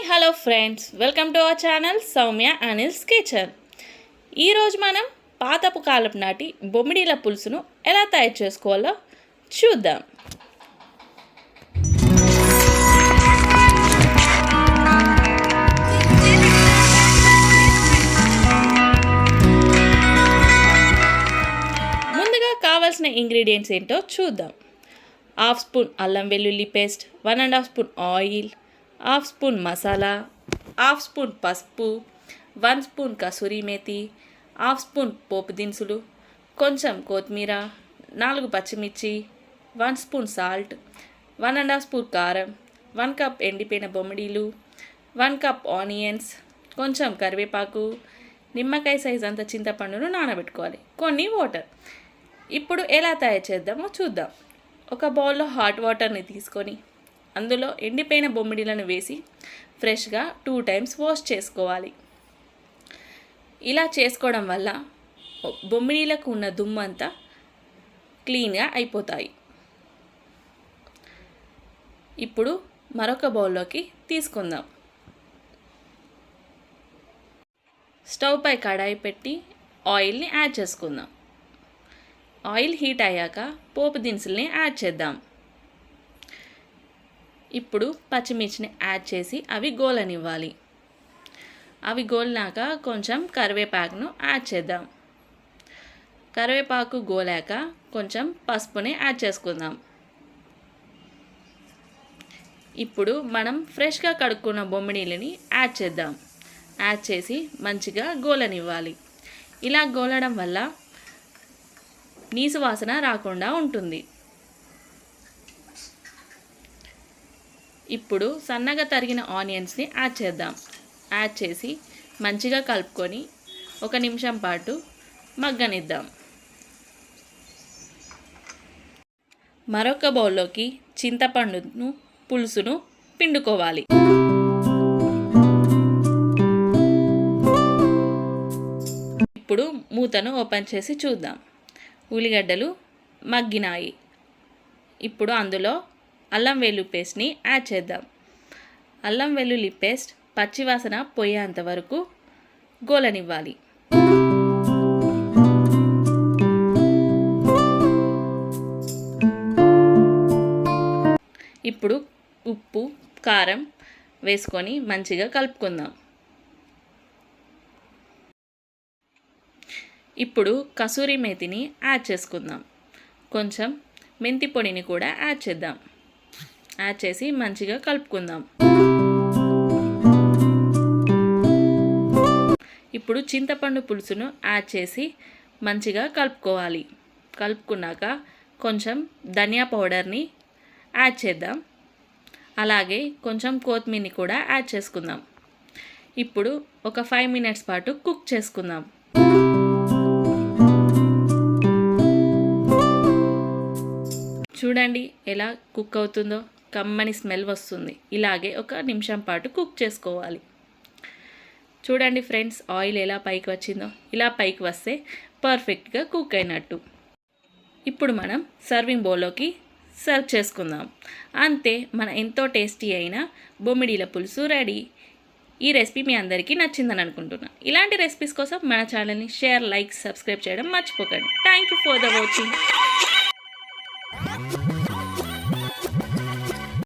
Hello friends, welcome to our channel Soumya Anil's kitchen. ఈరోజు మనం పాతపు కాలపు నాటి బొమ్మిడీల పులుసును ఎలా తయారు చేసుకోవాలో చూద్దాం. ముందుగా కావాల్సిన ఇంగ్రీడియంట్స్ ఏంటో చూద్దాం. 1/2 స్పూన్ అల్లం వెల్లుల్లి paste, 1.5 spoon oil, 1/2 spoon masala, 1/2 spoon పసుపు, 1 స్పూన్ కసూరి మేతి, 1/2 స్పూన్ పోపు దినుసులు, కొంచెం కొత్తిమీర, 4 పచ్చిమిర్చి, 1 స్పూన్ సాల్ట్, 1.5 స్పూన్ కారం, 1 కప్ ఎండిపోయిన బొమ్మిడీలు, 1 కప్ ఆనియన్స్, కొంచెం కరివేపాకు, నిమ్మకాయ సైజ్ అంత చింతపండును నానబెట్టుకోవాలి, కొన్ని వాటర్. ఇప్పుడు ఎలా తయారు చేద్దామో చూద్దాం. ఒక బౌల్లో హాట్ వాటర్ని తీసుకొని అందులో ఎండిపోయిన బొమ్మిడీలను వేసి ఫ్రెష్గా 2 టైమ్స్ వాష్ చేసుకోవాలి. ఇలా చేసుకోవడం వల్ల బొమ్మిడీలకు ఉన్న దుమ్ము అంతా క్లీన్గా అయిపోతాయి. ఇప్పుడు మరొక బౌల్లోకి తీసుకుందాం. స్టవ్ పై కడాయి పెట్టి ఆయిల్ని యాడ్ చేసుకుందాం. ఆయిల్ హీట్ అయ్యాక పోపు దినుసుల్ని యాడ్ చేద్దాం. ఇప్పుడు పచ్చిమిర్చిని యాడ్ చేసి అవి గోలనివ్వాలి. అవి గోలినాక కొంచెం కరివేపాకును యాడ్ చేద్దాం. కరివేపాకు గోలాక కొంచెం పసుపుని యాడ్ చేసుకుందాం. ఇప్పుడు మనం ఫ్రెష్గా కడుక్కున్న బొమ్మిడీలని యాడ్ చేద్దాం. యాడ్ చేసి మంచిగా గోలనివ్వాలి. ఇలా గోలడం వల్ల నీసు వాసన రాకుండా ఉంటుంది. ఇప్పుడు సన్నగా తరిగిన ఆనియన్స్ని యాడ్ చేద్దాం. యాడ్ చేసి మంచిగా కలుపుకొని 1 నిమిషం పాటు మగ్గనిద్దాం. మరొక బౌల్లోకి చింతపండును పులుసును పిండుకోవాలి. ఇప్పుడు మూతను ఓపెన్ చేసి చూద్దాం. ఉల్లిగడ్డలు మగ్గినాయి. ఇప్పుడు అందులో అల్లం వెల్లుల్లి పేస్ట్ని యాడ్ చేద్దాం. అల్లం వెల్లుల్లి పేస్ట్ పచ్చివాసన పోయేంత వరకు గోలనివ్వాలి. ఇప్పుడు ఉప్పు, కారం వేసుకొని మంచిగా కలుపుకుందాం. ఇప్పుడు కసూరి మేతిని యాడ్ చేసుకుందాం. కొంచెం మెంతి పొడిని కూడా యాడ్ చేద్దాం. యాడ్ చేసి మంచిగా కలుపుకుందాం. ఇప్పుడు చింతపండు పులుసును యాడ్ చేసి మంచిగా కలుపుకోవాలి. కలుపుకున్నాక కొంచెం ధనియా పౌడర్ని యాడ్ చేద్దాం. అలాగే కొంచెం కొత్తిమీరని కూడా యాడ్ చేసుకుందాం. ఇప్పుడు ఒక 5 మినిట్స్ పాటు కుక్ చేసుకుందాం. చూడండి ఎలా కుక్ అవుతుందో, కమ్మని స్మెల్ వస్తుంది. ఇలాగే 1 నిమిషం పాటు కుక్ చేసుకోవాలి. చూడండి ఫ్రెండ్స్, ఆయిల్ ఎలా పైకి వచ్చిందో. ఇలా పైకి వస్తే పర్ఫెక్ట్గా కుక్ అయినట్టు. ఇప్పుడు మనం సర్వింగ్ బౌల్లోకి సర్వ్ చేసుకుందాం. అంతే, మన ఎంతో టేస్టీ అయిన బొమ్మిడీల పులుసు రెడీ. ఈ రెసిపీ మీ అందరికీ నచ్చిందని అనుకుంటున్నాను. ఇలాంటి రెసిపీస్ కోసం మన ఛానల్ని షేర్, లైక్, సబ్స్క్రైబ్ చేయడం మర్చిపోకండి. Thank you for the watching.